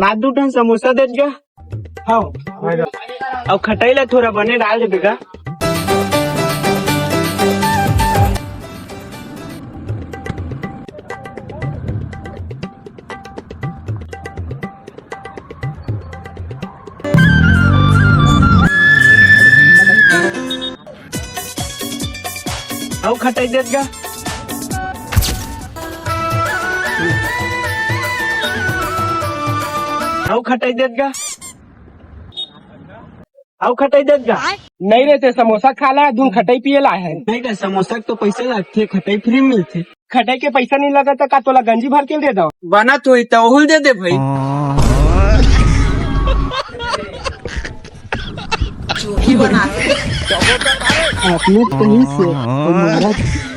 नादू ठन समोसा देत ग हो अब खटाईला थोड़ा बने डाल दे का अब खटाई देत का अब खटाई देत का अब खटाई देत का नहीं रहते समोसा खाला है दून खटाई पिए ला है। नहीं का समोसा तो पैसे लगते खटाई फ्री मिलते खटाई के पैसा नहीं लगा तो का तोला गंजी भर के दे दो। बना तो ही तहुल दे दे भाई जो भी बनाते आपने कहीं से